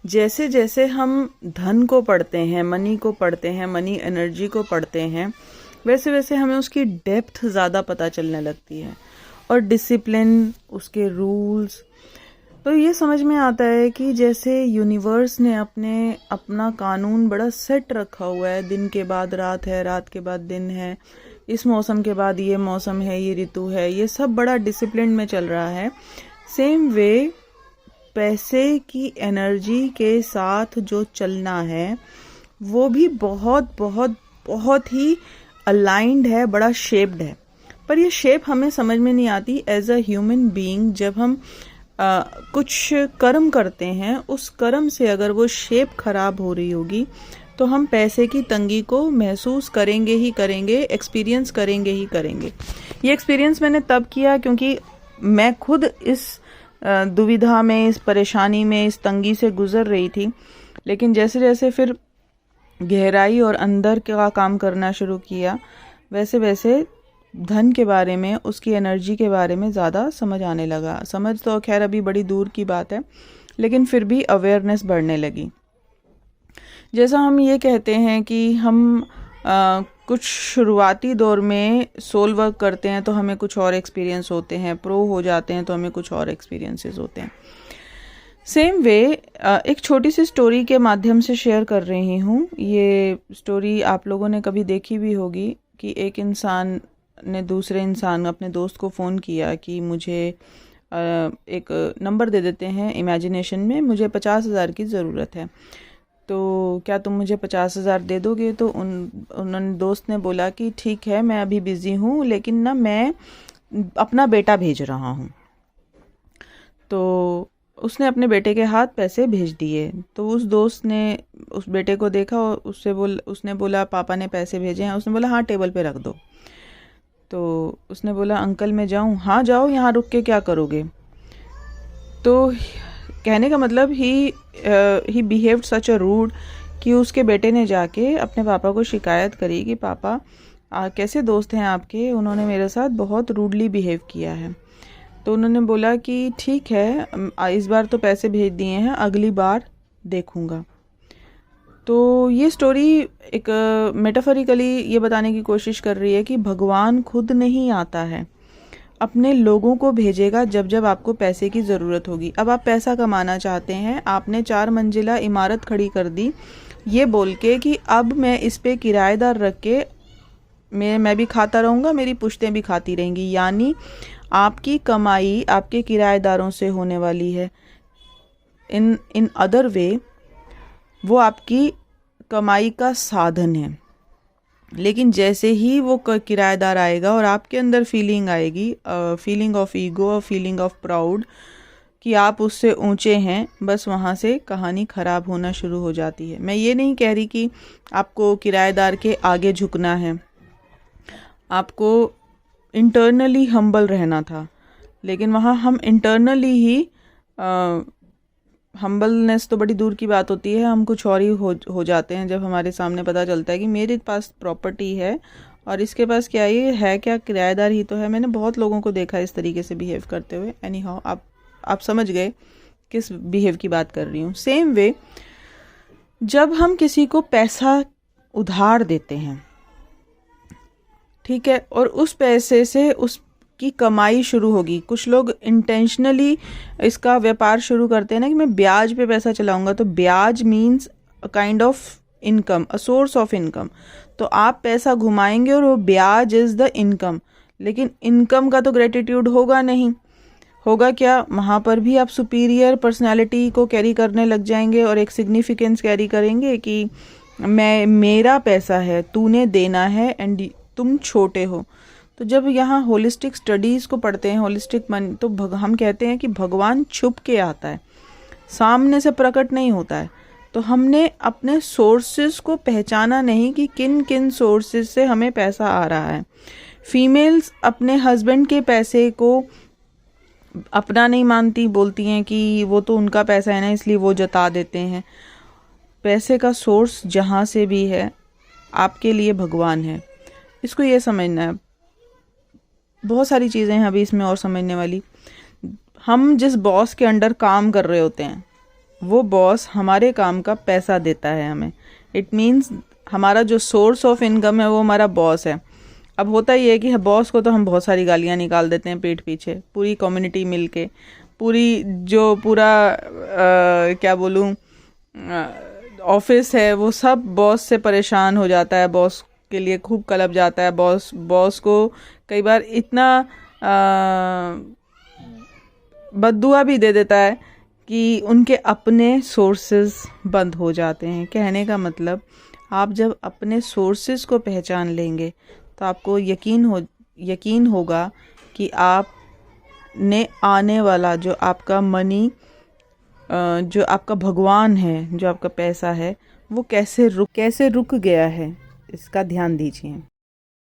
जैसे जैसे हम धन को पढ़ते हैं, मनी को पढ़ते हैं, मनी एनर्जी को पढ़ते हैं, वैसे वैसे हमें उसकी डेप्थ ज़्यादा पता चलने लगती है और डिसिप्लिन, उसके रूल्स। तो ये समझ में आता है कि जैसे यूनिवर्स ने अपना कानून बड़ा सेट रखा हुआ है। दिन के बाद रात है, रात के बाद दिन है, इस मौसम के बाद ये मौसम है, ये ऋतु है, ये सब बड़ा डिसिप्लिन में चल रहा है। सेम वे पैसे की एनर्जी के साथ जो चलना है वो भी बहुत बहुत बहुत ही अलाइंड है, बड़ा शेप्ड है। पर ये शेप हमें समझ में नहीं आती एज अ ह्यूमन बीइंग। जब हम कुछ कर्म करते हैं, उस कर्म से अगर वो शेप खराब हो रही होगी तो हम पैसे की तंगी को महसूस करेंगे ही करेंगे, एक्सपीरियंस करेंगे ही करेंगे। ये एक्सपीरियंस मैंने तब किया क्योंकि मैं खुद इस दुविधा में, इस परेशानी में, इस तंगी से गुजर रही थी। लेकिन जैसे जैसे फिर गहराई और अंदर का काम करना शुरू किया, वैसे वैसे धन के बारे में, उसकी एनर्जी के बारे में ज़्यादा समझ आने लगा। समझ तो खैर अभी बड़ी दूर की बात है, लेकिन फिर भी अवेयरनेस बढ़ने लगी। जैसा हम ये कहते हैं कि हम कुछ शुरुआती दौर में सोल वर्क करते हैं तो हमें कुछ और एक्सपीरियंस होते हैं, प्रो हो जाते हैं तो हमें कुछ और एक्सपीरियंसेस होते हैं। सेम वे एक छोटी सी स्टोरी के माध्यम से शेयर कर रही हूँ। ये स्टोरी आप लोगों ने कभी देखी भी होगी कि एक इंसान ने दूसरे इंसान, अपने दोस्त को फ़ोन किया कि मुझे एक नंबर दे देते हैं इमेजिनेशन में, मुझे 50,000 की ज़रूरत है, तो क्या तुम मुझे 50,000 दे दोगे? तो उन्होंने दोस्त ने बोला कि ठीक है, मैं अभी बिज़ी हूँ, लेकिन ना मैं अपना बेटा भेज रहा हूँ। तो उसने अपने बेटे के हाथ पैसे भेज दिए। तो उस दोस्त ने उस बेटे को देखा और उसने बोला पापा ने पैसे भेजे हैं। उसने बोला हाँ, टेबल पे रख दो। तो उसने बोला अंकल मैं जाऊँ? हाँ जाओ, यहाँ रुक के क्या करोगे? तो कहने का मतलब ही बिहेव्ड सच अ रूड कि उसके बेटे ने जाके अपने पापा को शिकायत करी कि पापा कैसे दोस्त हैं आपके, उन्होंने मेरे साथ बहुत रूडली बिहेव किया है। तो उन्होंने बोला कि ठीक है, इस बार तो पैसे भेज दिए हैं, अगली बार देखूंगा। तो ये स्टोरी एक मेटाफोरिकली ये बताने की कोशिश कर रही है कि भगवान खुद नहीं आता है, अपने लोगों को भेजेगा जब जब आपको पैसे की ज़रूरत होगी। अब आप पैसा कमाना चाहते हैं, आपने 4 मंजिला इमारत खड़ी कर दी ये बोल के कि अब मैं इस पे किराएदार रख के मैं भी खाता रहूँगा, मेरी पुश्तें भी खाती रहेंगी। यानी आपकी कमाई आपके किराएदारों से होने वाली है। इन अदर वे वो आपकी कमाई का साधन है। लेकिन जैसे ही वो किराएदार आएगा और आपके अंदर फीलिंग आएगी, feeling of ego, feeling of proud कि आप उससे ऊंचे हैं, बस वहाँ से कहानी ख़राब होना शुरू हो जाती है। मैं ये नहीं कह रही कि आपको किराएदार के आगे झुकना है, आपको इंटरनली हम्बल रहना था। लेकिन वहाँ हम इंटरनली ही हम्बलनेस तो बड़ी दूर की बात होती है, हम कुछ और ही हो जाते हैं जब हमारे सामने पता चलता है कि मेरे पास प्रॉपर्टी है और इसके पास क्या ये है, क्या किराएदार ही तो है। मैंने बहुत लोगों को देखा इस तरीके से बिहेव करते हुए। एनी हाउ आप समझ गए किस बिहेव की बात कर रही हूँ। सेम वे जब हम किसी को पैसा उधार देते हैं, ठीक है, और उस पैसे से उसकी कमाई शुरू होगी। कुछ लोग इंटेंशनली इसका व्यापार शुरू करते हैं ना कि मैं ब्याज पे पैसा चलाऊंगा। तो ब्याज means a kind of income, a source of income. तो आप पैसा घुमाएंगे और वो ब्याज इज द इनकम। लेकिन इनकम का तो ग्रेटिट्यूड होगा नहीं। होगा क्या, वहाँ पर भी आप सुपीरियर पर्सनैलिटी को कैरी करने लग जाएंगे और एक सिग्निफिकेंस कैरी करेंगे कि मेरा पैसा है, तूने देना है एंड तुम छोटे हो। तो जब यहाँ होलिस्टिक स्टडीज़ को पढ़ते हैं, होलिस्टिक मन, तो हम कहते हैं कि भगवान छुप के आता है, सामने से प्रकट नहीं होता है। तो हमने अपने सोर्सेज को पहचाना नहीं कि किन किन सोर्सेज से हमें पैसा आ रहा है। फीमेल्स अपने हस्बैंड के पैसे को अपना नहीं मानती, बोलती हैं कि वो तो उनका पैसा है ना, इसलिए वो जता देते हैं। पैसे का सोर्स जहाँ से भी है आपके लिए भगवान है, इसको ये समझना है। बहुत सारी चीज़ें हैं अभी इसमें और समझने वाली। हम जिस बॉस के अंडर काम कर रहे होते हैं, वो बॉस हमारे काम का पैसा देता है हमें। इट मीन्स हमारा जो सोर्स ऑफ इनकम है वो हमारा बॉस है। अब होता ही है कि बॉस को तो हम बहुत सारी गालियाँ निकाल देते हैं पीठ पीछे, पूरी कम्युनिटी मिलके, पूरा क्या बोलूँ, ऑफिस है वो सब बॉस से परेशान हो जाता है, बॉस के लिए खूब कलप जाता है। बॉस को कई बार इतना बद्दुआ भी दे देता है कि उनके अपने सोर्सेज बंद हो जाते हैं। कहने का मतलब, आप जब अपने सोर्सेज को पहचान लेंगे तो आपको यकीन होगा कि आपने आने वाला जो आपका मनी, जो आपका भगवान है, जो आपका पैसा है, वो कैसे रुक गया है, इसका ध्यान दीजिए।